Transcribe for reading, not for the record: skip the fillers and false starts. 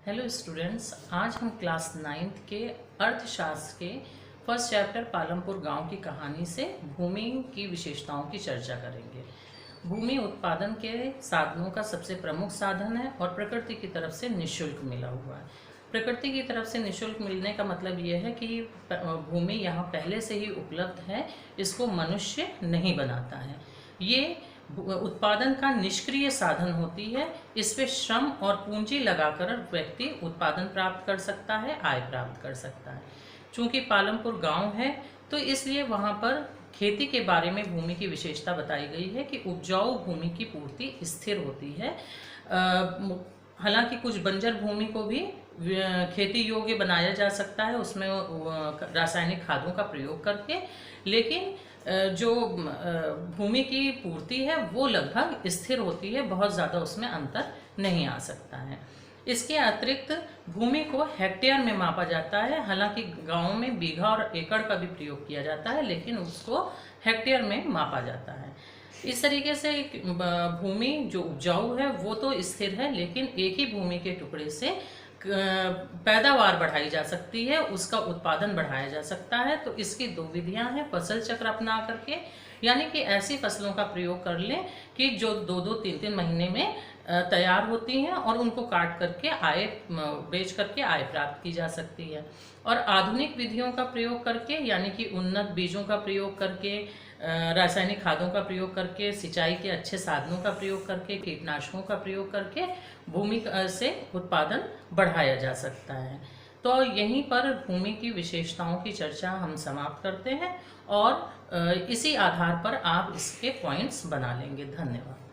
Hello students, आज हम class 9th के अर्थशास्त्र के फर्स्ट चैप्टर पालमपुर गांव की कहानी से भूमि की विशेषताओं की चर्चा करेंगे। भूमि उत्पादन के साधनों का सबसे प्रमुख साधन है और प्रकृति की तरफ से निःशुल्क मिला हुआ है। प्रकृति की तरफ से निःशुल्क मिलने का मतलब ये है कि भूमि यहाँ पहले से ही उपलब्ध है, इसको मनुष्य नहीं बनाता है। ये उत्पादन का निष्क्रिय साधन होती है। इस पे श्रम और पूंजी लगाकर व्यक्ति उत्पादन प्राप्त कर सकता है, आय प्राप्त कर सकता है। चूंकि पालमपुर गांव है तो इसलिए वहां पर खेती के बारे में भूमि की विशेषता बताई गई है कि उपजाऊ भूमि की पूर्ति स्थिर होती है। हालांकि कुछ बंजर भूमि को भी खेती योग्य बनाया जा सकता है, उसमें रासायनिक खादों का प्रयोग करके, लेकिन जो भूमि की पूर्ति है वो लगभग स्थिर होती है, बहुत ज़्यादा उसमें अंतर नहीं आ सकता है। इसके अतिरिक्त भूमि को हेक्टेयर में मापा जाता है। हालांकि गाँव में बीघा और एकड़ का भी प्रयोग किया जाता है, लेकिन उसको हेक्टेयर में मापा जाता है। इस तरीके से भूमि जो उपजाऊ है वो तो स्थिर है, लेकिन एक ही भूमि के टुकड़े से पैदावार बढ़ाई जा सकती है, उसका उत्पादन बढ़ाया जा सकता है। तो इसकी दो विधियां हैं, फसल चक्र अपना करके, यानी कि ऐसी फसलों का प्रयोग कर लें कि जो 2-2, 3-3 महीने में तैयार होती हैं और उनको काट करके बेच करके आय प्राप्त की जा सकती है। और आधुनिक विधियों का प्रयोग करके, यानी कि उन्नत बीजों का प्रयोग करके, रासायनिक खादों का प्रयोग करके, सिंचाई के अच्छे साधनों का प्रयोग करके, कीटनाशकों का प्रयोग करके भूमि से उत्पादन बढ़ाया जा सकता है। तो यहीं पर भूमि की विशेषताओं की चर्चा हम समाप्त करते हैं और इसी आधार पर आप इसके पॉइंट्स बना लेंगे। धन्यवाद।